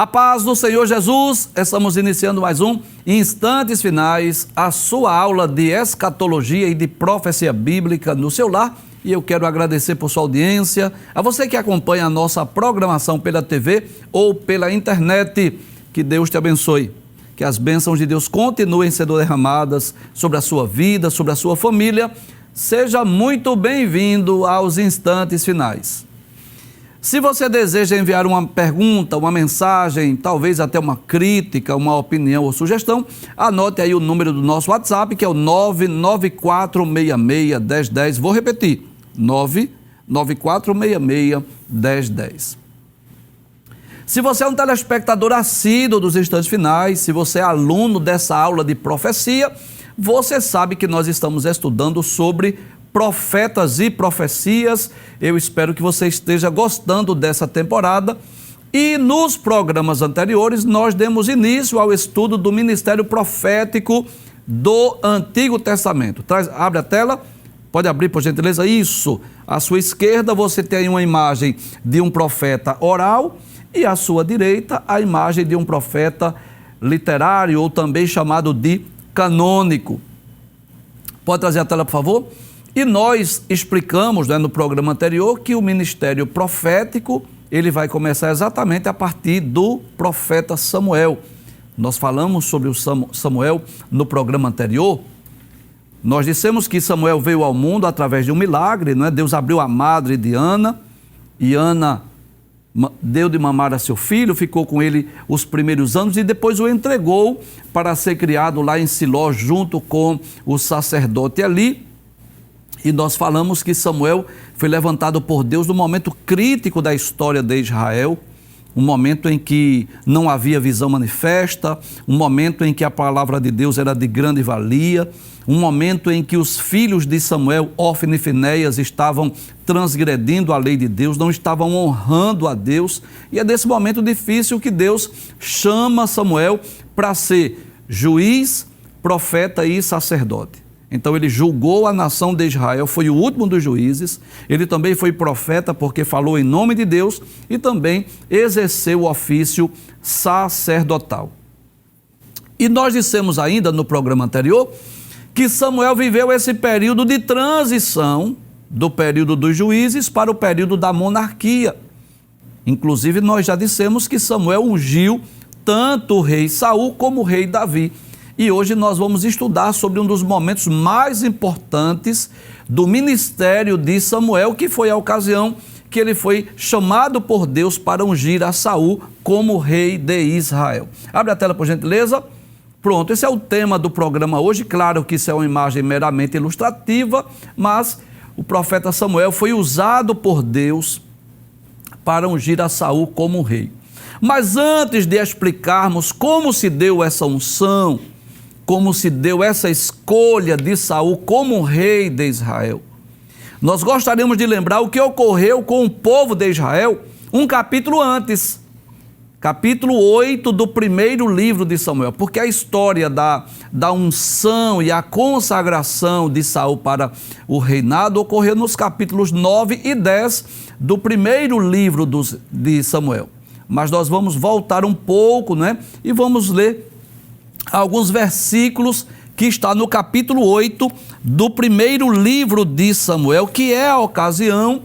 A paz do Senhor Jesus, estamos iniciando mais um Instantes Finais, a sua aula de escatologia e de profecia bíblica no seu lar. E eu quero agradecer por sua audiência, a você que acompanha a nossa programação pela TV ou pela internet. Que Deus te abençoe, que as bênçãos de Deus continuem sendo derramadas sobre a sua vida, sobre a sua família. Seja muito bem-vindo aos Instantes Finais. Se você deseja enviar uma pergunta, uma mensagem, talvez até uma crítica, uma opinião ou sugestão, anote aí o número do nosso WhatsApp, que é o 994661010. Vou repetir, 994661010. Se você é um telespectador assíduo dos Instantes Finais, se você é aluno dessa aula de profecia, você sabe que nós estamos estudando sobre profetas e profecias. Eu espero que você esteja gostando dessa temporada. E nos programas anteriores nós demos início ao estudo do ministério profético do Antigo Testamento. Abre a tela, pode abrir por gentileza, isso. À sua esquerda você tem uma imagem de um profeta oral e à sua direita a imagem de um profeta literário ou também chamado de canônico. Pode trazer a tela, por favor? E nós explicamos, no programa anterior, que o ministério profético ele vai começar exatamente a partir do profeta Samuel. Nós falamos sobre o Samuel no programa anterior. Nós dissemos que Samuel veio ao mundo através de um milagre, Deus abriu a madre de Ana, e Ana deu de mamar a seu filho, ficou com ele os primeiros anos e depois o entregou para ser criado lá em Siló junto com o sacerdote Eli. E nós falamos que Samuel foi levantado por Deus no momento crítico da história de Israel, um momento em que não havia visão manifesta, um momento em que a palavra de Deus era de grande valia, um momento em que os filhos de Samuel, Ofni e Finéias, estavam transgredindo a lei de Deus, não estavam honrando a Deus. E é nesse momento difícil que Deus chama Samuel para ser juiz, profeta e sacerdote. Então ele julgou a nação de Israel, foi o último dos juízes. Ele também foi profeta porque falou em nome de Deus e também exerceu o ofício sacerdotal. E nós dissemos ainda no programa anterior que Samuel viveu esse período de transição do período dos juízes para o período da monarquia. Inclusive nós já dissemos que Samuel ungiu tanto o rei Saul como o rei Davi. E hoje nós vamos estudar sobre um dos momentos mais importantes do ministério de Samuel, que foi a ocasião que ele foi chamado por Deus para ungir a Saul como rei de Israel. Abre a tela, por gentileza. Pronto, esse é o tema do programa hoje. Claro que isso é uma imagem meramente ilustrativa, mas o profeta Samuel foi usado por Deus para ungir a Saul como rei. Mas antes de explicarmos como se deu essa unção, como se deu essa escolha de Saul como rei de Israel, nós gostaríamos de lembrar o que ocorreu com o povo de Israel um capítulo antes, capítulo 8 do primeiro livro de Samuel, porque a história da unção e a consagração de Saul para o reinado ocorreu nos capítulos 9 e 10 do primeiro livro de Samuel. Mas nós vamos voltar um pouco, e vamos ler alguns versículos que está no capítulo 8 do primeiro livro de Samuel, que é a ocasião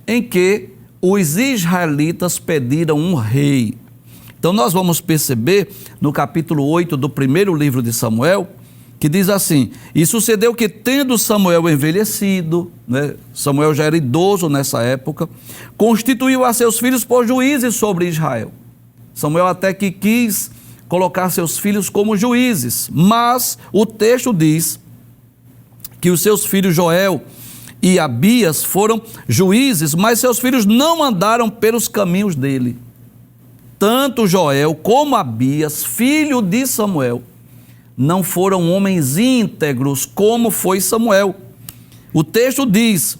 em que os israelitas pediram um rei. Então nós vamos perceber no capítulo 8 do primeiro livro de Samuel, que diz assim: e sucedeu que, tendo Samuel envelhecido, Samuel já era idoso nessa época, constituiu a seus filhos por juízes sobre Israel. Samuel até que quis colocar seus filhos como juízes, mas o texto diz que os seus filhos Joel e Abias foram juízes, mas seus filhos não andaram pelos caminhos dele. Tanto Joel como Abias, filho de Samuel, não foram homens íntegros como foi Samuel. O texto diz: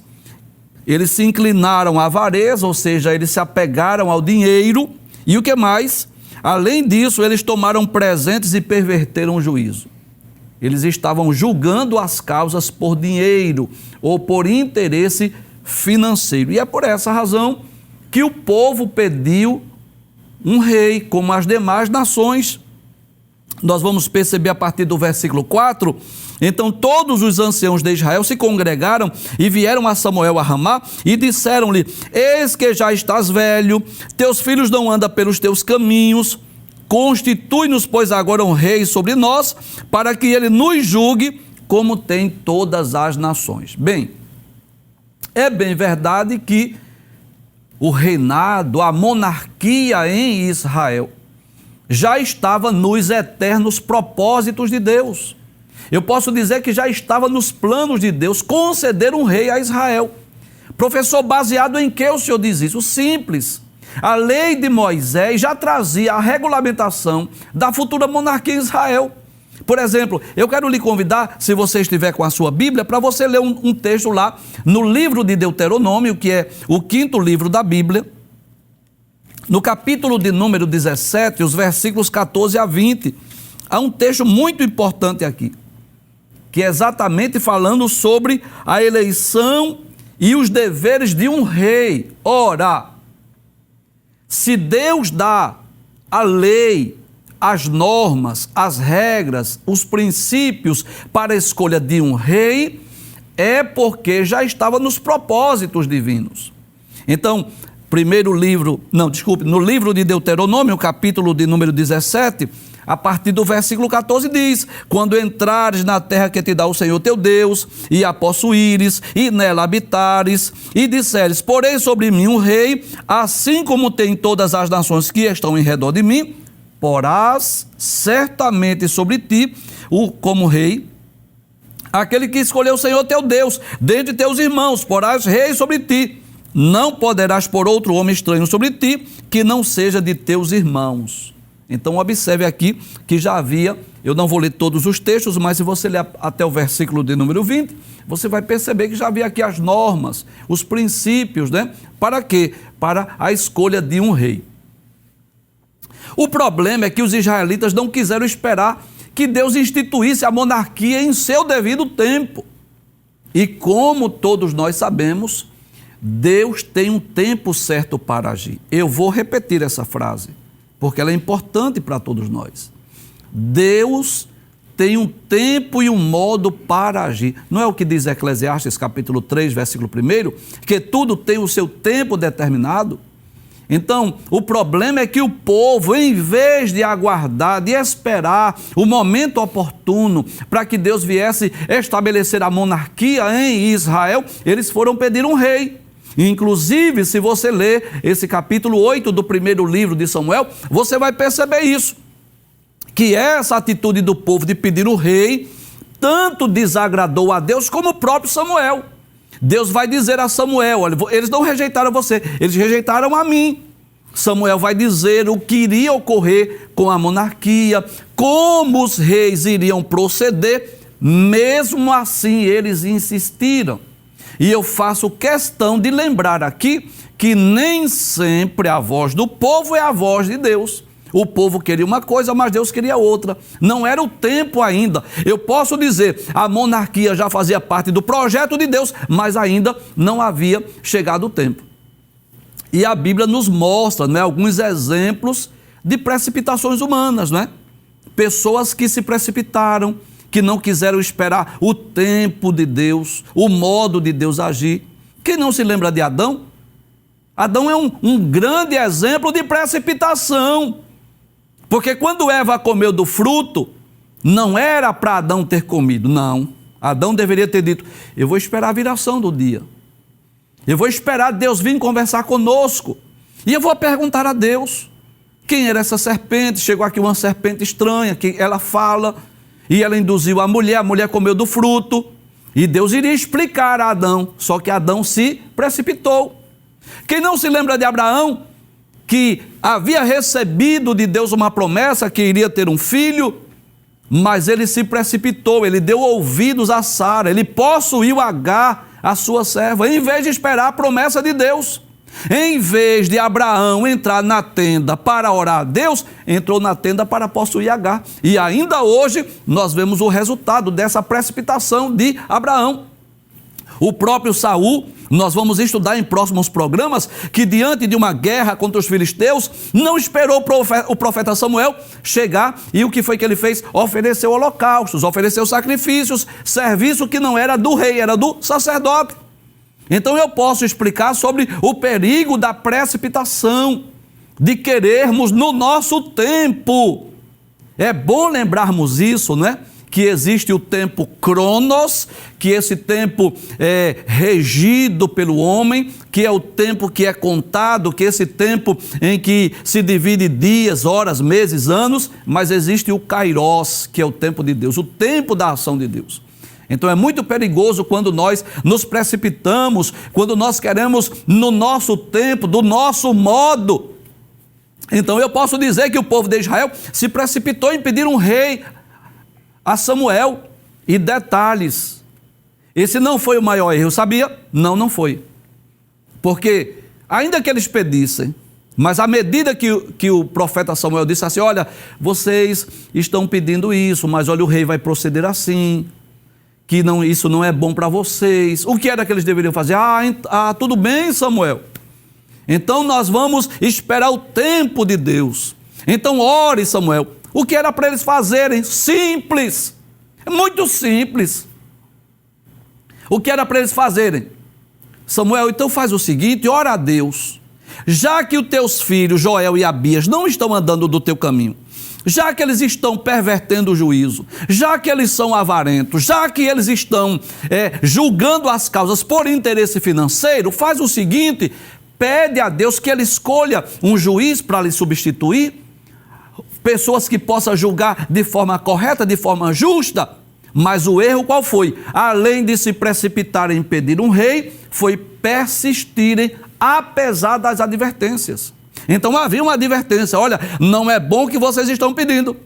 eles se inclinaram à avareza, ou seja, eles se apegaram ao dinheiro, e o que mais? Além disso, eles tomaram presentes e perverteram o juízo. Eles estavam julgando as causas por dinheiro ou por interesse financeiro. E é por essa razão que o povo pediu um rei como as demais nações. Nós vamos perceber a partir do versículo 4, então todos os anciãos de Israel se congregaram e vieram a Samuel a Ramá e disseram-lhe: eis que já estás velho, teus filhos não andam pelos teus caminhos, constitui-nos, pois, agora um rei sobre nós, para que ele nos julgue como tem todas as nações. Bem, é bem verdade que o reinado, a monarquia em Israel já estava nos eternos propósitos de Deus. Eu posso dizer que já estava nos planos de Deus conceder um rei a Israel. Professor, baseado em que o senhor diz isso? Simples. A lei de Moisés já trazia a regulamentação da futura monarquia em Israel. Por exemplo, eu quero lhe convidar, se você estiver com a sua Bíblia, para você ler um texto lá no livro de Deuteronômio, que é o 5º livro da Bíblia, no capítulo de número 17, os versículos 14 a 20. Há um texto muito importante aqui, que é exatamente falando sobre a eleição e os deveres de um rei. Ora, se Deus dá a lei, as normas, as regras, os princípios para a escolha de um rei, é porque já estava nos propósitos divinos. Então, no livro de Deuteronômio, capítulo de número 17, a partir do versículo 14 diz: quando entrares na terra que te dá o Senhor teu Deus, e a possuíres, e nela habitares, e disseres: porém sobre mim um rei, assim como tem todas as nações que estão em redor de mim, porás certamente sobre ti, como rei, aquele que escolheu o Senhor teu Deus, dentre teus irmãos, porás rei sobre ti. Não poderás pôr outro homem estranho sobre ti, que não seja de teus irmãos. Então observe aqui que já havia, eu não vou ler todos os textos, mas se você ler até o versículo de número 20, você vai perceber que já havia aqui as normas, os princípios, né? Para quê? Para a escolha de um rei. O problema é que os israelitas não quiseram esperar que Deus instituísse a monarquia em seu devido tempo. E como todos nós sabemos, Deus tem um tempo certo para agir. Eu vou repetir essa frase, porque ela é importante para todos nós. Deus tem um tempo e um modo para agir. Não é o que diz Eclesiastes capítulo 3, versículo 1, que tudo tem o seu tempo determinado? Então, o problema é que o povo, em vez de aguardar, de esperar o momento oportuno para que Deus viesse estabelecer a monarquia em Israel, eles foram pedir um rei. Inclusive, se você ler esse capítulo 8 do 1º livro de Samuel, você vai perceber isso, que essa atitude do povo de pedir um rei tanto desagradou a Deus como o próprio Samuel. Deus vai dizer a Samuel: olha, eles não rejeitaram você, eles rejeitaram a mim. Samuel vai dizer o que iria ocorrer com a monarquia, como os reis iriam proceder. Mesmo assim eles insistiram. E eu faço questão de lembrar aqui que nem sempre a voz do povo é a voz de Deus. O povo queria uma coisa, mas Deus queria outra. Não era o tempo ainda. Eu posso dizer, a monarquia já fazia parte do projeto de Deus, mas ainda não havia chegado o tempo. E a Bíblia nos mostra, né, alguns exemplos de precipitações humanas, né? Pessoas que se precipitaram, que não quiseram esperar o tempo de Deus, o modo de Deus agir. Quem não se lembra de Adão? Adão é um grande exemplo de precipitação. Porque quando Eva comeu do fruto, não era para Adão ter comido, não. Adão deveria ter dito: eu vou esperar a viração do dia. Eu vou esperar Deus vir conversar conosco. E eu vou perguntar a Deus quem era essa serpente. Chegou aqui uma serpente estranha, que ela fala, e ela induziu a mulher comeu do fruto. E Deus iria explicar a Adão, só que Adão se precipitou. Quem não se lembra de Abraão, que havia recebido de Deus uma promessa que iria ter um filho, mas ele se precipitou, ele deu ouvidos a Sara, ele possuiu Agar, a sua serva, em vez de esperar a promessa de Deus. Em vez de Abraão entrar na tenda para orar a Deus, entrou na tenda para possuir Agar. E ainda hoje nós vemos o resultado dessa precipitação de Abraão. O próprio Saul, nós vamos estudar em próximos programas, que diante de uma guerra contra os filisteus, não esperou o profeta Samuel chegar, e o que foi que ele fez? Ofereceu holocaustos, ofereceu sacrifícios, serviço que não era do rei, era do sacerdote. Então eu posso explicar sobre o perigo da precipitação, de querermos no nosso tempo. É bom lembrarmos isso, né? Que existe o tempo cronos, que esse tempo é regido pelo homem, que é o tempo que é contado, que é esse tempo em que se divide dias, horas, meses, anos, mas existe o kairos, que é o tempo de Deus, o tempo da ação de Deus. Então é muito perigoso quando nós nos precipitamos, quando nós queremos no nosso tempo, do nosso modo. Então eu posso dizer que o povo de Israel se precipitou em pedir um rei a Samuel. E detalhes, esse não foi o maior erro, sabia? Não, não foi. Porque ainda que eles pedissem, mas à medida que o profeta Samuel disse assim, olha, vocês estão pedindo isso, mas olha, o rei vai proceder assim, que não, isso não é bom para vocês. O que era que eles deveriam fazer? Tudo bem, Samuel. Então nós vamos esperar o tempo de Deus. Então ore, Samuel. O que era para eles fazerem? Simples. Muito simples. O que era para eles fazerem? Samuel, então faz o seguinte, ora a Deus. Já que os teus filhos, Joel e Abias, não estão andando do teu caminho, já que eles estão pervertendo o juízo, já que eles são avarentos, já que eles estão julgando as causas por interesse financeiro, faz o seguinte, pede a Deus que ele escolha um juiz para lhe substituir, pessoas que possam julgar de forma correta, de forma justa. Mas o erro qual foi? Além de se precipitarem em pedir um rei, foi persistirem apesar das advertências. Então havia uma advertência, olha, não é bom o que vocês estão pedindo.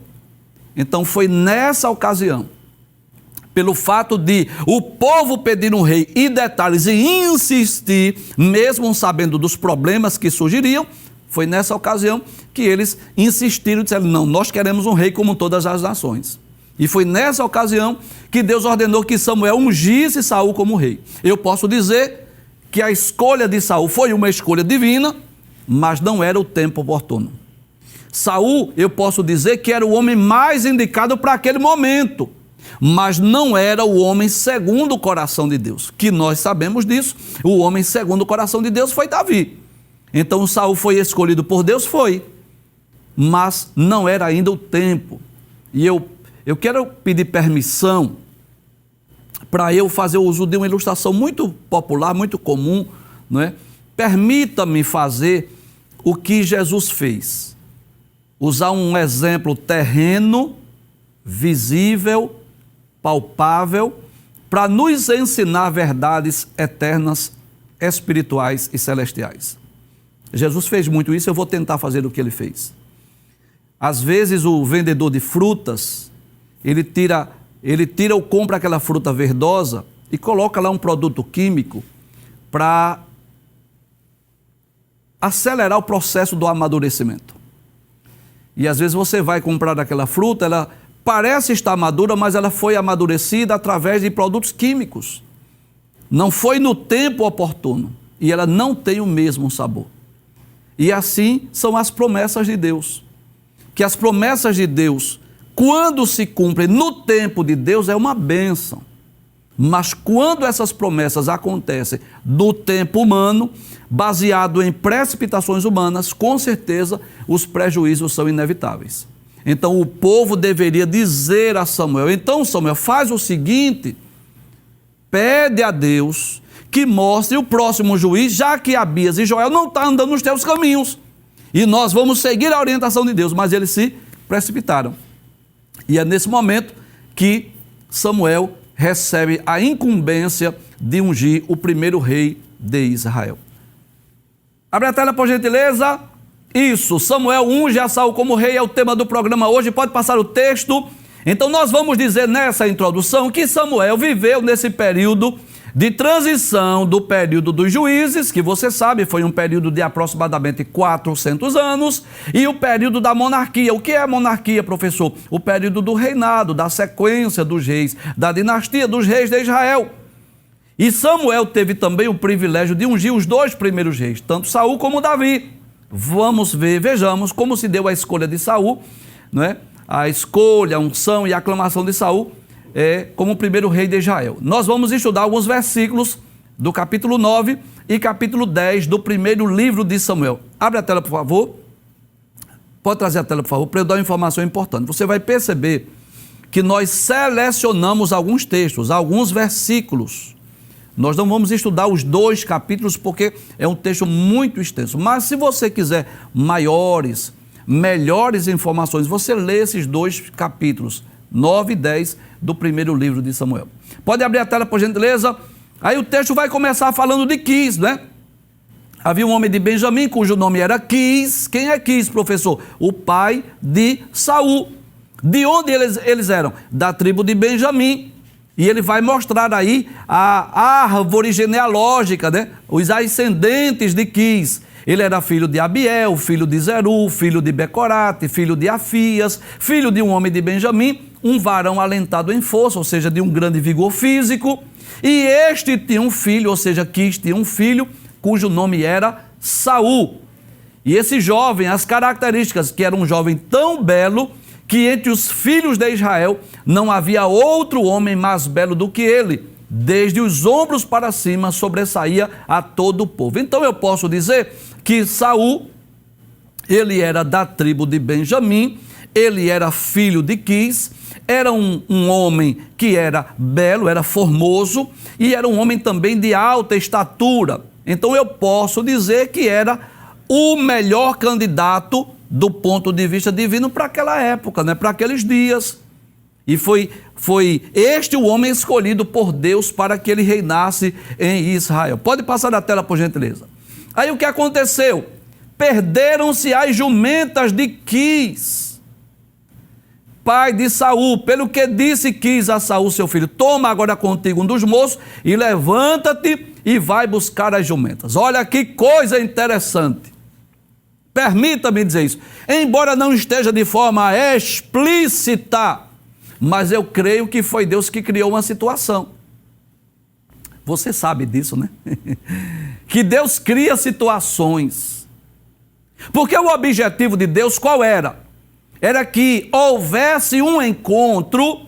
Então foi nessa ocasião, pelo fato de o povo pedir um rei e detalhes e insistir, mesmo sabendo dos problemas que surgiriam, foi nessa ocasião que eles insistiram e disseram, não, nós queremos um rei como todas as nações. E foi nessa ocasião que Deus ordenou que Samuel ungisse Saul como rei. Eu posso dizer que a escolha de Saul foi uma escolha divina, mas não era o tempo oportuno. Saul, eu posso dizer que era o homem mais indicado para aquele momento, mas não era o homem segundo o coração de Deus, que nós sabemos disso. O homem segundo o coração de Deus foi Davi. Então Saul foi escolhido por Deus, foi, mas não era ainda o tempo. E eu quero pedir permissão para eu fazer uso de uma ilustração muito popular, muito comum, não é? Permita-me fazer o que Jesus fez. Usar um exemplo terreno, visível, palpável, para nos ensinar verdades eternas, espirituais e celestiais. Jesus fez muito isso, eu vou tentar fazer o que ele fez. Às vezes o vendedor de frutas, ele tira ou compra aquela fruta verdosa e coloca lá um produto químico para acelerar o processo do amadurecimento. E às vezes você vai comprar aquela fruta, ela parece estar madura, mas ela foi amadurecida através de produtos químicos. Não foi no tempo oportuno e ela não tem o mesmo sabor. E assim são as promessas de Deus. Que as promessas de Deus, quando se cumprem no tempo de Deus, é uma bênção. Mas quando essas promessas acontecem no tempo humano, baseado em precipitações humanas, com certeza os prejuízos são inevitáveis. Então o povo deveria dizer a Samuel, então Samuel, faz o seguinte, pede a Deus que mostre o próximo juiz, já que Abias e Joel não estão andando nos teus caminhos. E nós vamos seguir a orientação de Deus, mas eles se precipitaram. E é nesse momento que Samuel recebe a incumbência de ungir o primeiro rei de Israel. Abre a tela, por gentileza. Isso, Samuel unge a Saul como rei, é o tema do programa hoje. Pode passar o texto. Então nós vamos dizer nessa introdução que Samuel viveu nesse período de transição do período dos juízes, que você sabe foi um período de aproximadamente 400 anos, e o período da monarquia. O que é a monarquia, professor? O período do reinado, da sequência dos reis, da dinastia dos reis de Israel. E Samuel teve também o privilégio de ungir os dois primeiros reis, tanto Saul como Davi. Vejamos como se deu a escolha de Saul, não é? A escolha, a unção e a aclamação de Saul como o primeiro rei de Israel. Nós vamos estudar alguns versículos do capítulo 9 e capítulo 10 do primeiro livro de Samuel. Abre a tela, por favor. Pode trazer a tela, por favor, para eu dar uma informação importante. Você vai perceber que nós selecionamos alguns textos, alguns versículos. Nós não vamos estudar os 2 capítulos porque é um texto muito extenso. Mas se você quiser melhores informações, você lê esses 2 capítulos, 9 e 10 do primeiro livro de Samuel. Pode abrir a tela, por gentileza. Aí o texto vai começar falando de Quis, né? Havia um homem de Benjamim, cujo nome era Quis. Quem é Quis, professor? O pai de Saul. De onde eles eram? Da tribo de Benjamim. E ele vai mostrar aí a árvore genealógica, né? Os ascendentes de Quis. Ele era filho de Abiel, filho de Zeru, filho de Becorate, filho de Afias, filho de um homem de Benjamim, um varão alentado em força, ou seja, de um grande vigor físico. E este tinha um filho, ou seja, Quis tinha um filho, cujo nome era Saul. E esse jovem, as características, que era um jovem tão belo, que entre os filhos de Israel não havia outro homem mais belo do que ele. Desde os ombros para cima sobressaía a todo o povo. Então eu posso dizer que Saul, ele era da tribo de Benjamim, ele era filho de Quis, era um homem que era belo, era formoso e era um homem também de alta estatura. Então eu posso dizer que era o melhor candidato do ponto de vista divino para aquela época, né? Para aqueles dias. E foi este o homem escolhido por Deus para que ele reinasse em Israel. Pode passar a tela, por gentileza. Aí o que aconteceu? Perderam-se as jumentas de Quis, pai de Saul, pelo que disse Quis a Saul, seu filho: toma agora contigo um dos moços e levanta-te e vai buscar as jumentas. Olha que coisa interessante. Permita-me dizer isso. Embora não esteja de forma explícita, mas eu creio que foi Deus que criou uma situação. Você sabe disso, né? Que Deus cria situações. Porque o objetivo de Deus qual era? Era que houvesse um encontro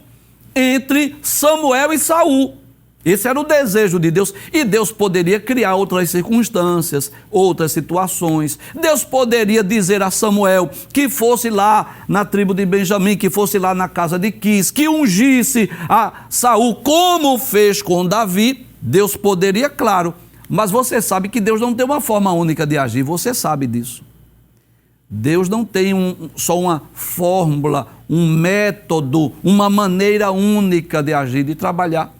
entre Samuel e Saul. Esse era o desejo de Deus. E Deus poderia criar outras circunstâncias, outras situações. Deus poderia dizer a Samuel que fosse lá na tribo de Benjamim, que fosse lá na casa de Quis, que ungisse a Saul, como fez com Davi. Deus poderia, claro. Mas você sabe que Deus não tem uma forma única de agir. Você sabe disso. Deus não tem só uma fórmula, um método, uma maneira única de agir, de trabalhar.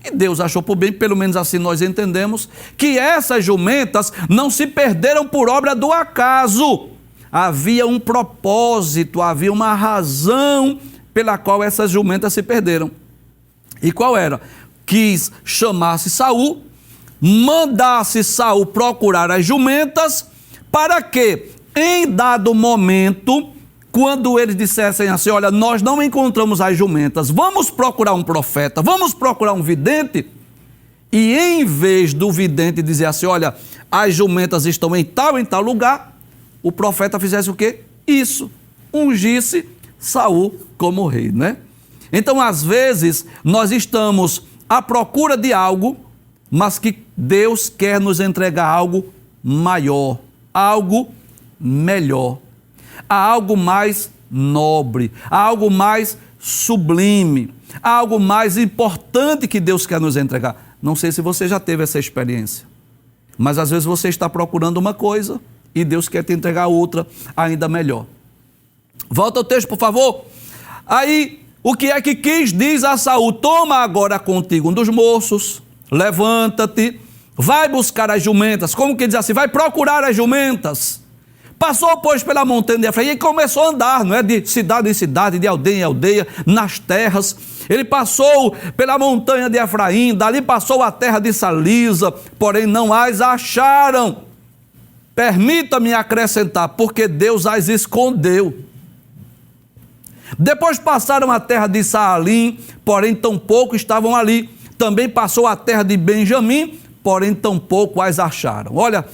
E Deus achou por bem, pelo menos assim nós entendemos, que essas jumentas não se perderam por obra do acaso. Havia um propósito, havia uma razão pela qual essas jumentas se perderam. E qual era? Quis chamasse Saul, mandasse Saul procurar as jumentas, para que, em dado momento, quando eles dissessem assim: olha, nós não encontramos as jumentas, vamos procurar um profeta, vamos procurar um vidente. E em vez do vidente dizer assim: olha, as jumentas estão em tal lugar, o profeta fizesse o quê? Isso, ungisse Saul como rei, né? Então, às vezes, nós estamos à procura de algo, mas que Deus quer nos entregar algo maior, algo melhor. Há algo mais nobre, há algo mais sublime, há algo mais importante que Deus quer nos entregar. Não sei se você já teve essa experiência, mas às vezes você está procurando uma coisa e Deus quer te entregar outra ainda melhor. Volta ao texto, por favor. Aí, o que é que Quis diz a Saul? Toma agora contigo um dos moços, levanta-te, vai buscar as jumentas. Como que diz assim? Vai procurar as jumentas. Passou, pois, pela montanha de Efraim e começou a andar, não é? De cidade em cidade, de aldeia em aldeia, nas terras. Ele passou pela montanha de Efraim, dali passou a terra de Salisa, porém não as acharam. Permita-me acrescentar, porque Deus as escondeu. Depois passaram a terra de Saalim, porém tampouco estavam ali. também passou a terra de Benjamim, porém tampouco as acharam. Olha,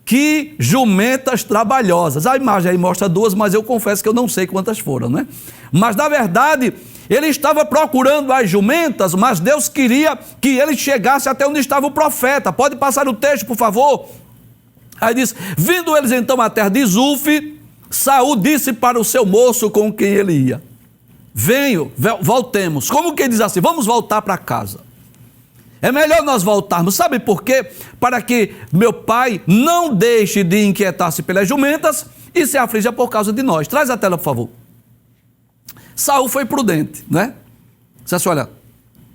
que jumentas trabalhosas. A imagem aí mostra duas, mas eu confesso que eu não sei quantas foram, né? Mas na verdade, ele estava procurando as jumentas, mas Deus queria que ele chegasse até onde estava o profeta. Pode passar o texto, por favor? Aí diz: vindo eles então à terra de Zufi, Saul disse para o seu moço com quem ele ia: venho, voltemos. Como que diz assim? Vamos voltar para casa. É melhor nós voltarmos. Sabe por quê? Para que meu pai não deixe de inquietar-se pelas jumentas e se aflija por causa de nós. Traz a tela, por favor. Saul foi prudente, né? Disse assim: olha,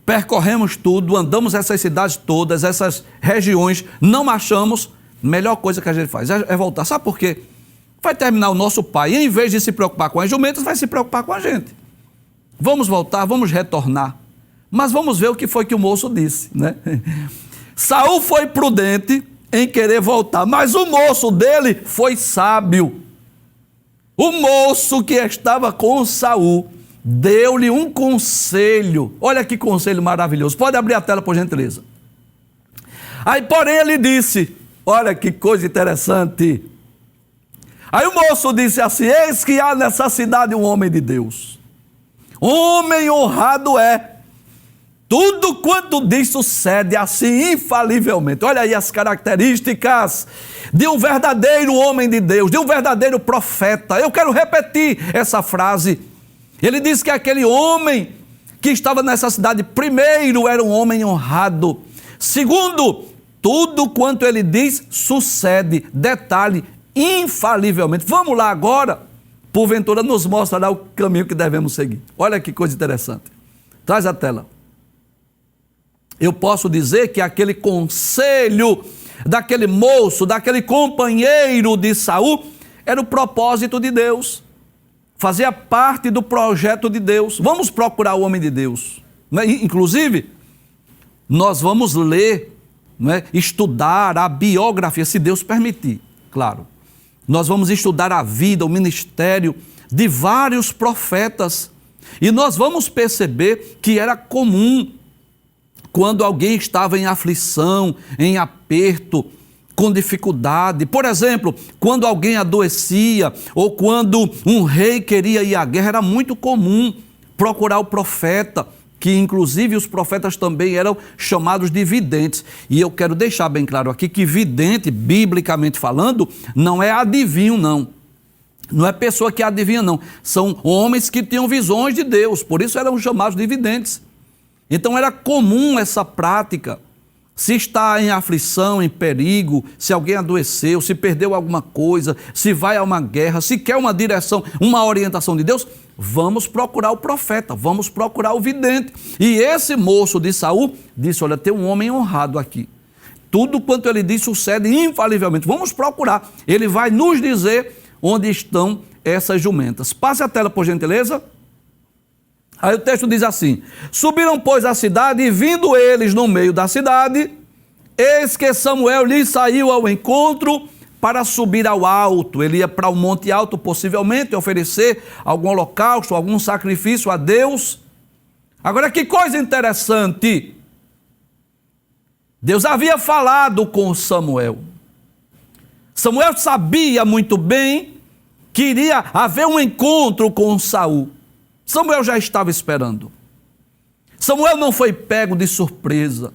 percorremos tudo, andamos essas cidades todas, essas regiões, não achamos. Melhor coisa que a gente faz é voltar. Sabe por quê? Vai terminar o nosso pai, e em vez de se preocupar com as jumentas, vai se preocupar com a gente. Vamos voltar, vamos retornar. Mas vamos ver o que foi que o moço disse, né? Saul foi prudente em querer voltar, mas o moço dele foi sábio. O moço que estava com Saul deu-lhe um conselho. Olha que conselho maravilhoso. Pode abrir a tela, por gentileza. Aí, porém, ele disse: olha que coisa interessante. Aí o moço disse assim: eis que há nessa cidade um homem de Deus. Homem honrado é. Tudo quanto diz sucede assim infalivelmente. Olha aí as características de um verdadeiro homem de Deus, de um verdadeiro profeta. Eu quero repetir essa frase. Ele disse que aquele homem que estava nessa cidade, primeiro, era um homem honrado. Segundo, tudo quanto ele diz sucede. Detalhe, infalivelmente. Vamos lá agora, porventura nos mostrará o caminho que devemos seguir. Olha que coisa interessante. Traz a tela. Eu posso dizer que aquele conselho daquele moço, daquele companheiro de Saul, era o propósito de Deus. Fazia parte do projeto de Deus. Vamos procurar o homem de Deus. Inclusive, nós vamos ler, estudar a biografia, se Deus permitir, claro. Nós vamos estudar a vida, o ministério de vários profetas. E nós vamos perceber que era comum, quando alguém estava em aflição, em aperto, com dificuldade. Por exemplo, quando alguém adoecia, ou quando um rei queria ir à guerra, era muito comum procurar o profeta, que inclusive os profetas também eram chamados de videntes. E eu quero deixar bem claro aqui que vidente, biblicamente falando, não é adivinho, não. Não é pessoa que adivinha, não. São homens que tinham visões de Deus, por isso eram chamados de videntes. Então era comum essa prática. Se está em aflição, em perigo, se alguém adoeceu, se perdeu alguma coisa, se vai a uma guerra, se quer uma direção, uma orientação de Deus, vamos procurar o profeta, vamos procurar o vidente. E esse moço de Saul disse: olha, tem um homem honrado aqui. Tudo quanto ele diz sucede infalivelmente. Vamos procurar. Ele vai nos dizer onde estão essas jumentas. Passe a tela, por gentileza. Aí o texto diz assim: subiram, pois, à cidade, e vindo eles no meio da cidade, eis que Samuel lhe saiu ao encontro para subir ao alto. Ele ia para o monte alto, possivelmente, oferecer algum holocausto, algum sacrifício a Deus. Agora, que coisa interessante. Deus havia falado com Samuel. Samuel sabia muito bem que iria haver um encontro com Saul. Samuel já estava esperando. Samuel não foi pego de surpresa.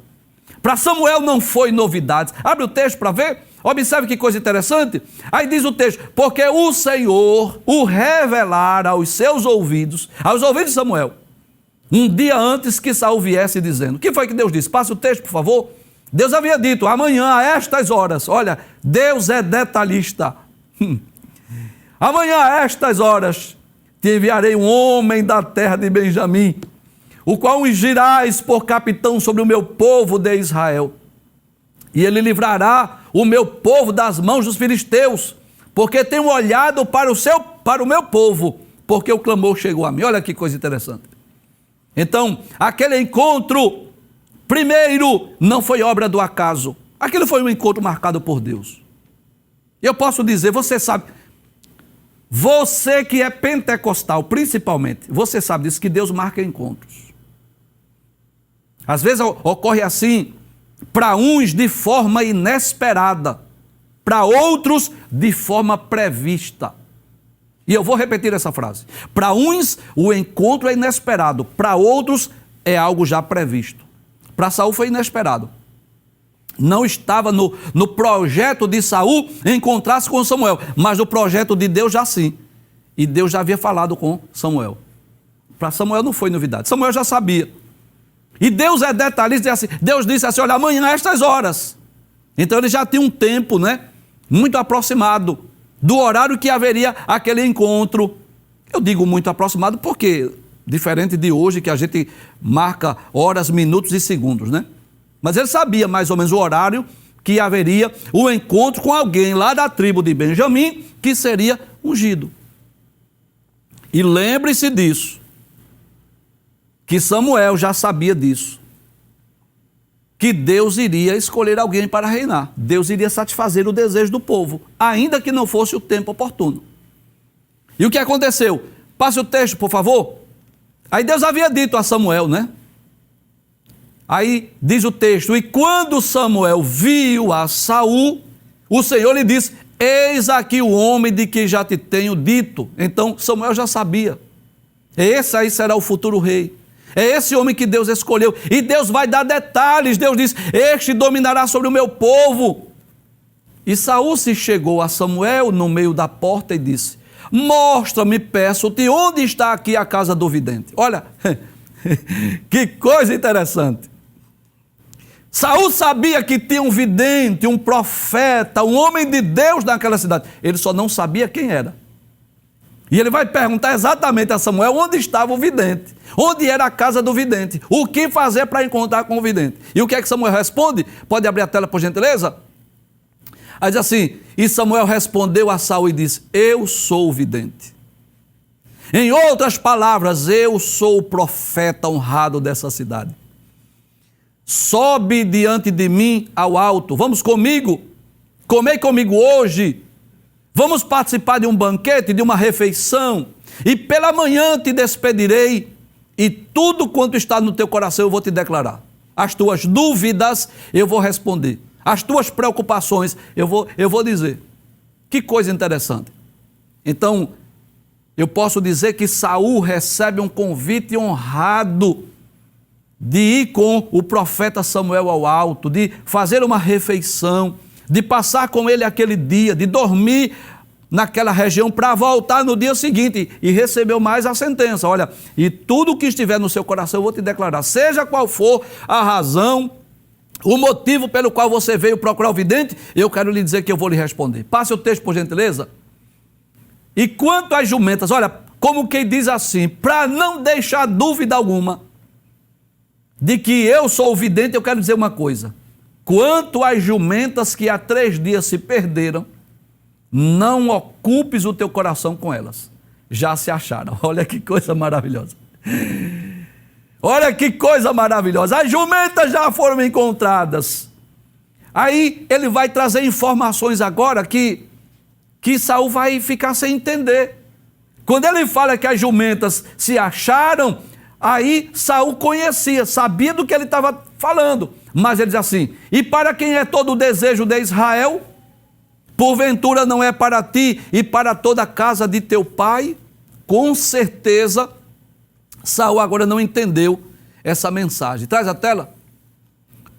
Para Samuel não foi novidade. Abre o texto para ver. Observe que coisa interessante. Aí diz o texto: porque o Senhor o revelara aos seus ouvidos, aos ouvidos de Samuel, um dia antes que Saul viesse, dizendo. O que foi que Deus disse? Passa o texto, por favor. Deus havia dito: amanhã a estas horas. Olha, Deus é detalhista. Amanhã a estas horas te enviarei um homem da terra de Benjamim, o qual ungirás por capitão sobre o meu povo de Israel. E ele livrará o meu povo das mãos dos filisteus, porque tenho olhado para o meu povo, porque o clamor chegou a mim. Olha que coisa interessante. Então, aquele encontro, primeiro, não foi obra do acaso. Aquilo foi um encontro marcado por Deus. Eu posso dizer, você sabe, você que é pentecostal, principalmente, você sabe disso, que Deus marca encontros. Às vezes ocorre assim, para uns de forma inesperada, para outros de forma prevista. E eu vou repetir essa frase. Para uns o encontro é inesperado, para outros é algo já previsto. Para Saul foi inesperado. Não estava no projeto de Saul encontrar-se com Samuel, mas no projeto de Deus já sim. E Deus já havia falado com Samuel. Para Samuel não foi novidade, Samuel já sabia. E Deus é detalhista, Deus disse assim, olha, amanhã a estas horas. Então ele já tinha um tempo, muito aproximado do horário que haveria aquele encontro. Eu digo muito aproximado porque, diferente de hoje, que a gente marca horas, minutos e segundos, Mas ele sabia mais ou menos o horário que haveria o encontro com alguém lá da tribo de Benjamim, que seria ungido. E lembre-se disso, que Samuel já sabia disso, que Deus iria escolher alguém para reinar. Deus iria satisfazer o desejo do povo, ainda que não fosse o tempo oportuno. E o que aconteceu? Passe o texto, por favor. Aí Deus havia dito a Samuel, Aí diz o texto, e quando Samuel viu a Saul, o Senhor lhe disse, eis aqui o homem de que já te tenho dito. Então Samuel já sabia. Esse aí será o futuro rei. É esse homem que Deus escolheu. E Deus vai dar detalhes. Deus diz, este dominará sobre o meu povo. E Saul se chegou a Samuel no meio da porta e disse, mostra-me, peço-te, onde está aqui a casa do vidente. Olha, que coisa interessante. Saul sabia que tinha um vidente, um profeta, um homem de Deus naquela cidade. Ele só não sabia quem era. E ele vai perguntar exatamente a Samuel onde estava o vidente, onde era a casa do vidente, o que fazer para encontrar com o vidente. E o que é que Samuel responde? Pode abrir a tela, por gentileza? Aí diz assim, e Samuel respondeu a Saul e disse, eu sou o vidente. Em outras palavras, eu sou o profeta honrado dessa cidade. Sobe diante de mim ao alto, vamos comigo, comei comigo hoje, vamos participar de um banquete, de uma refeição, e pela manhã te despedirei, e tudo quanto está no teu coração eu vou te declarar. As tuas dúvidas eu vou responder, as tuas preocupações eu vou dizer. Que coisa interessante. Então, eu posso dizer que Saul recebe um convite honrado de ir com o profeta Samuel ao alto, de fazer uma refeição, de passar com ele aquele dia, de dormir naquela região para voltar no dia seguinte. E recebeu mais a sentença, olha, e tudo que estiver no seu coração eu vou te declarar, seja qual for a razão, o motivo pelo qual você veio procurar o vidente, eu quero lhe dizer que eu vou lhe responder. Passe o texto, por gentileza. E quanto às jumentas, olha, como quem diz assim, para não deixar dúvida alguma de que eu sou o vidente, eu quero dizer uma coisa. Quanto às jumentas que há 3 dias se perderam, não ocupes o teu coração com elas. Já se acharam. Olha que coisa maravilhosa. Olha que coisa maravilhosa. As jumentas já foram encontradas. Aí ele vai trazer informações agora que Saul vai ficar sem entender. Quando ele fala que as jumentas se acharam, aí Saul conhecia, sabia do que ele estava falando. Mas ele diz assim, e para quem é todo o desejo de Israel, porventura não é para ti e para toda a casa de teu pai? Com certeza, Saul agora não entendeu essa mensagem. Traz a tela.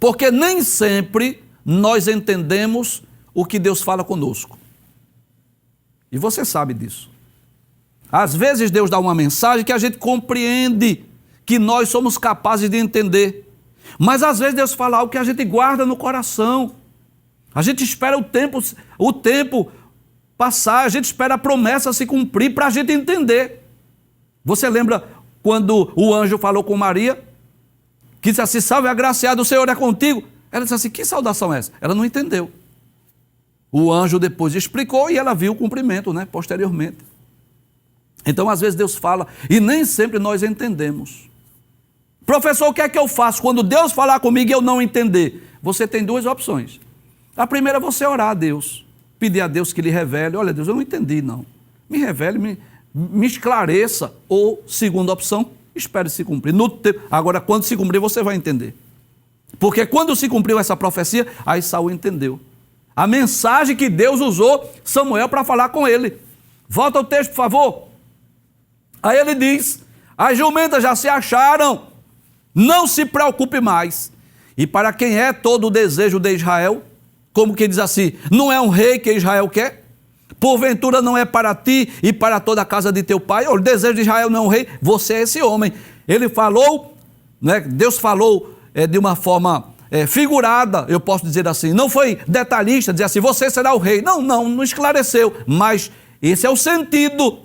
Porque nem sempre nós entendemos o que Deus fala conosco. E você sabe disso. Às vezes Deus dá uma mensagem que a gente compreende, que nós somos capazes de entender. Mas às vezes Deus fala algo que a gente guarda no coração. A gente espera o tempo passar, a gente espera a promessa se cumprir para a gente entender. Você lembra quando o anjo falou com Maria? Que disse assim, salve agraciada, o Senhor é contigo. Ela disse assim, que saudação é essa? Ela não entendeu. O anjo depois explicou e ela viu o cumprimento, posteriormente. Então, às vezes Deus fala e nem sempre nós entendemos. Professor, o que é que eu faço quando Deus falar comigo e eu não entender? Você tem 2 opções. A primeira é você orar a Deus, pedir a Deus que lhe revele. Olha, Deus, eu não entendi, não. Me revele, me esclareça. Ou, segunda opção, Espere se cumprir. Agora, quando se cumprir, você vai entender. Porque quando se cumpriu essa profecia, aí Saul entendeu. A mensagem que Deus usou Samuel para falar com ele. Volta ao texto, por favor. Aí ele diz: as jumentas já se acharam, não se preocupe mais. E para quem é todo o desejo de Israel? Como que diz assim, não é um rei que Israel quer? Porventura não é para ti e para toda a casa de teu pai? O desejo de Israel não é um rei, você é esse homem. Ele falou, né, Deus falou de uma forma figurada, eu posso dizer assim, não foi detalhista, dizer assim, você será o rei. Não esclareceu, mas esse é o sentido.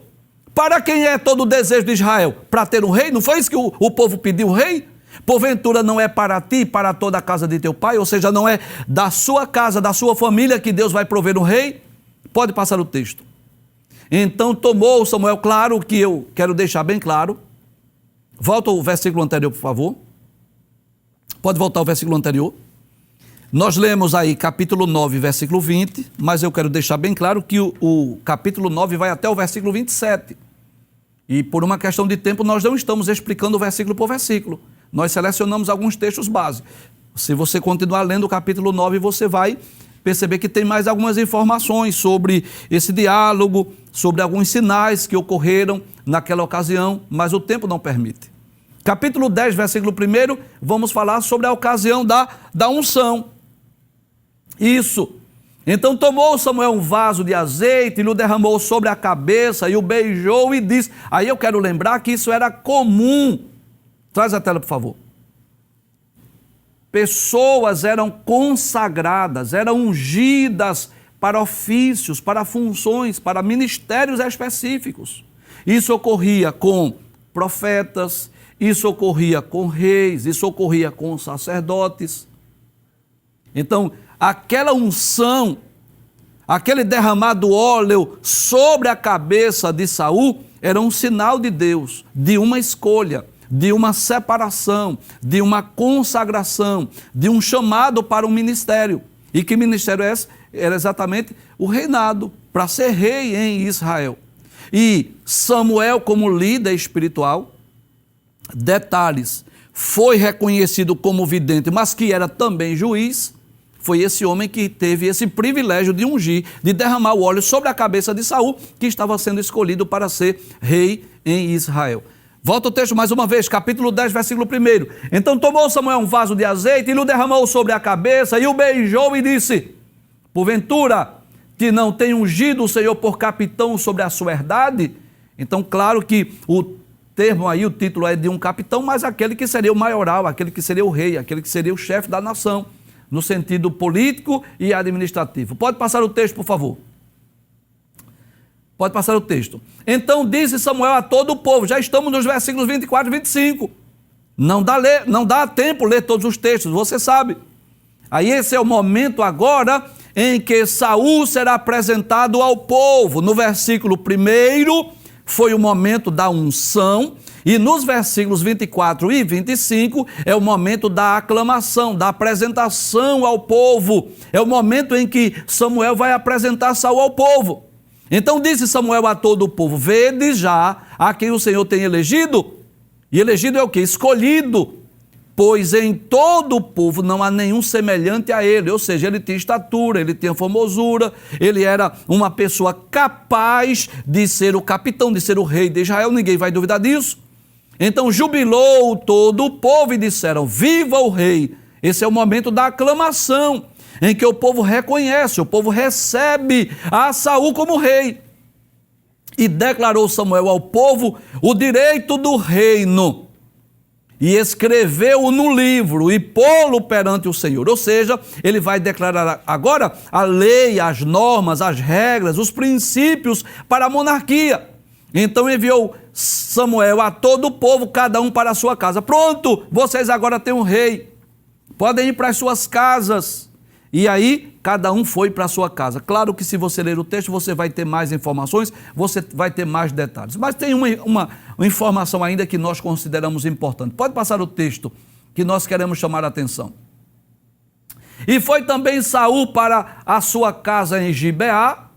Para quem é todo o desejo de Israel? Para ter um rei? Não foi isso que o povo pediu, rei? Porventura não é para ti e para toda a casa de teu pai? Ou seja, não é da sua casa, da sua família que Deus vai prover um rei? Pode passar o texto. Então tomou Samuel, claro que eu quero deixar bem claro. Volta ao versículo anterior, por favor. Pode voltar ao versículo anterior. Nós lemos aí capítulo 9, versículo 20, mas eu quero deixar bem claro que o capítulo 9 vai até o versículo 27. E por uma questão de tempo nós não estamos explicando versículo por versículo. Nós selecionamos alguns textos básicos. Se você continuar lendo o capítulo 9, você vai perceber que tem mais algumas informações sobre esse diálogo, sobre alguns sinais que ocorreram naquela ocasião, mas o tempo não permite. Capítulo 10, versículo 1, vamos falar sobre a ocasião da unção. Isso. Então tomou Samuel um vaso de azeite e o derramou sobre a cabeça e o beijou e disse... Aí eu quero lembrar que isso era comum. Traz a tela, por favor. Pessoas eram consagradas, eram ungidas para ofícios, para funções, para ministérios específicos. Isso ocorria com profetas, isso ocorria com reis, isso ocorria com sacerdotes. Então, aquela unção, aquele derramado óleo sobre a cabeça de Saul era um sinal de Deus, de uma escolha, de uma separação, de uma consagração, de um chamado para um ministério. E que ministério é esse? Era exatamente o reinado, para ser rei em Israel. E Samuel, como líder espiritual, detalhes, foi reconhecido como vidente, mas que era também juiz. Foi esse homem que teve esse privilégio de ungir, de derramar o óleo sobre a cabeça de Saul, que estava sendo escolhido para ser rei em Israel. Volta o texto mais uma vez, capítulo 10, versículo 1. Então tomou Samuel um vaso de azeite e o derramou sobre a cabeça e o beijou e disse: porventura que não tem ungido o Senhor por capitão sobre a sua herdade? Então, claro que o termo aí, o título é de um capitão, mas aquele que seria o maioral, aquele que seria o rei, aquele que seria o chefe da nação, no sentido político e administrativo. Pode passar o texto, por favor. Pode passar o texto. Então disse Samuel a todo o povo, já estamos nos versículos 24 e 25. Não dá tempo ler todos os textos, você sabe. Aí esse é o momento agora em que Saul será apresentado ao povo. No versículo 1 foi o momento da unção, e nos versículos 24 e 25 é o momento da aclamação, da apresentação ao povo. É o momento em que Samuel vai apresentar Saul ao povo. Então disse Samuel a todo o povo: vede já a quem o Senhor tem elegido. E elegido é o quê? Escolhido. Pois em todo o povo não há nenhum semelhante a ele. Ou seja, ele tinha estatura, ele tinha formosura, ele era uma pessoa capaz de ser o capitão, de ser o rei de Israel. Ninguém vai duvidar disso. Então jubilou todo o povo e disseram: viva o rei. Esse é o momento da aclamação, em que o povo reconhece, o povo recebe a Saul como rei. E declarou Samuel ao povo o direito do reino, e escreveu-o no livro e pô-lo perante o Senhor. Ou seja, ele vai declarar agora a lei, as normas, as regras, os princípios para a monarquia. Então enviou Samuel a todo o povo, cada um para a sua casa. Pronto, vocês agora têm um rei, podem ir para as suas casas. E aí, cada um foi para a sua casa. Claro que se você ler o texto, você vai ter mais informações, você vai ter mais detalhes. Mas tem uma informação ainda que nós consideramos importante. Pode passar o texto que nós queremos chamar a atenção. E foi também Saul para a sua casa em Gibeá,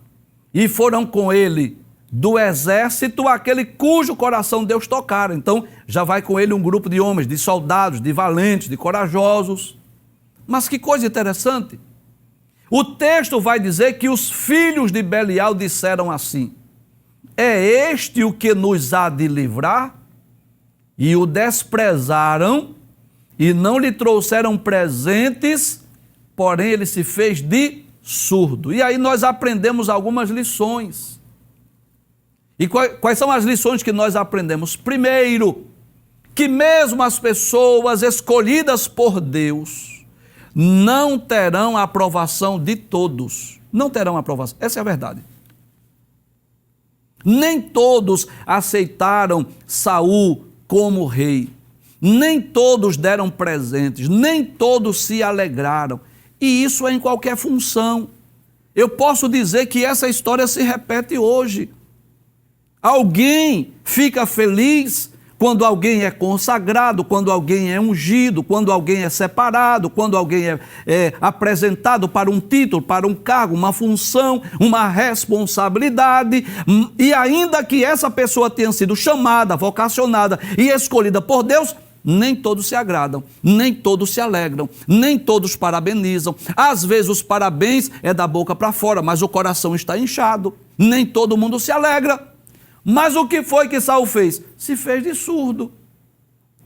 e foram com ele do exército aquele cujo coração Deus tocara. Então, já vai com ele um grupo de homens, de soldados, de valentes, de corajosos. Mas que coisa interessante. O texto vai dizer que os filhos de Belial disseram assim: é este o que nos há de livrar? E o desprezaram e não lhe trouxeram presentes, porém ele se fez de surdo. E aí nós aprendemos algumas lições. E quais são as lições que nós aprendemos? Primeiro, que mesmo as pessoas escolhidas por Deus não terão a aprovação de todos. Não terão aprovação. Essa é a verdade. Nem todos aceitaram Saul como rei. Nem todos deram presentes. Nem todos se alegraram. E isso é em qualquer função. Eu posso dizer que essa história se repete hoje. Alguém fica feliz quando alguém é consagrado, quando alguém é ungido, quando alguém é separado, quando alguém é apresentado para um título, para um cargo, uma função, uma responsabilidade. E ainda que essa pessoa tenha sido chamada, vocacionada e escolhida por Deus, nem todos se agradam, nem todos se alegram, nem todos parabenizam. Às vezes os parabéns é da boca para fora, mas o coração está inchado. Nem todo mundo se alegra. Mas o que foi que Saul fez? Se fez de surdo.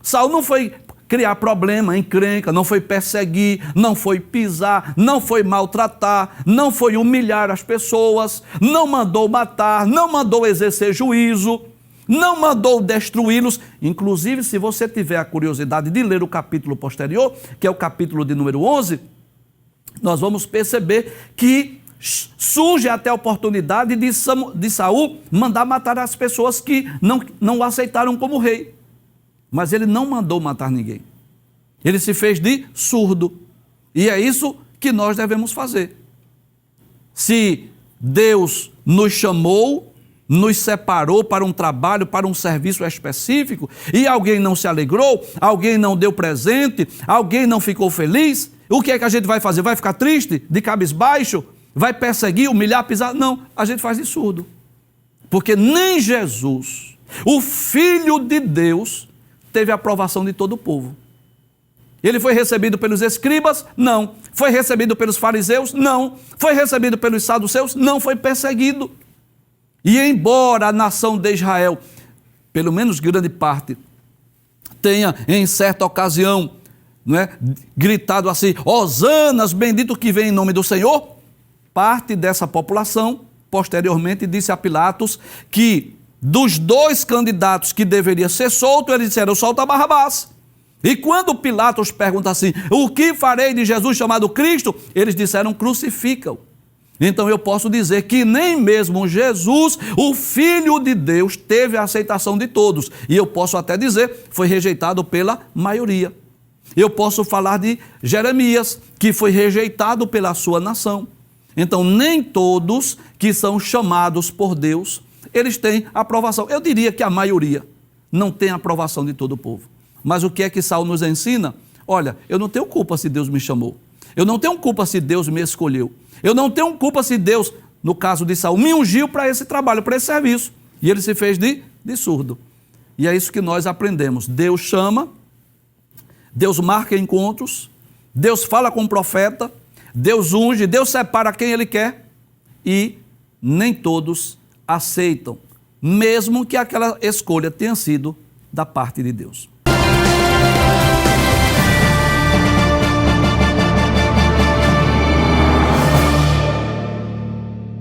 Saul não foi criar problema, encrenca, não foi perseguir, não foi pisar, não foi maltratar, não foi humilhar as pessoas, não mandou matar, não mandou exercer juízo, não mandou destruí-los. Inclusive, se você tiver a curiosidade de ler o capítulo posterior, que é o capítulo de número 11, nós vamos perceber que surge até a oportunidade de Saul mandar matar as pessoas que não o aceitaram como rei. Mas ele não mandou matar ninguém. Ele se fez de surdo. E é isso que nós devemos fazer. Se Deus nos chamou, nos separou para um trabalho, para um serviço específico, e alguém não se alegrou, alguém não deu presente, alguém não ficou feliz, o que é que a gente vai fazer? Vai ficar triste, de cabisbaixo? Vai perseguir, humilhar, pisar? Não, a gente faz de surdo. Porque nem Jesus, o Filho de Deus, teve a aprovação de todo o povo. Ele foi recebido pelos escribas? Não. Foi recebido pelos fariseus? Não. Foi recebido pelos saduceus? Não. Foi perseguido. E embora a nação de Israel, pelo menos grande parte, tenha em certa ocasião, gritado assim: Hosanas, bendito que vem em nome do Senhor, parte dessa população, posteriormente, disse a Pilatos que dos 2 candidatos que deveria ser solto, eles disseram: solta Barrabás. E quando Pilatos pergunta assim: o que farei de Jesus chamado Cristo? Eles disseram: crucifica-o. Então eu posso dizer que nem mesmo Jesus, o Filho de Deus, teve a aceitação de todos. E eu posso até dizer, foi rejeitado pela maioria. Eu posso falar de Jeremias, que foi rejeitado pela sua nação. Então, nem todos que são chamados por Deus, eles têm aprovação. Eu diria que a maioria não tem aprovação de todo o povo. Mas o que é que Saul nos ensina? Olha, eu não tenho culpa se Deus me chamou. Eu não tenho culpa se Deus me escolheu. Eu não tenho culpa se Deus, no caso de Saul, me ungiu para esse trabalho, para esse serviço. E ele se fez de surdo. E é isso que nós aprendemos. Deus chama, Deus marca encontros, Deus fala com o profeta, Deus unge, Deus separa quem Ele quer e nem todos aceitam, mesmo que aquela escolha tenha sido da parte de Deus.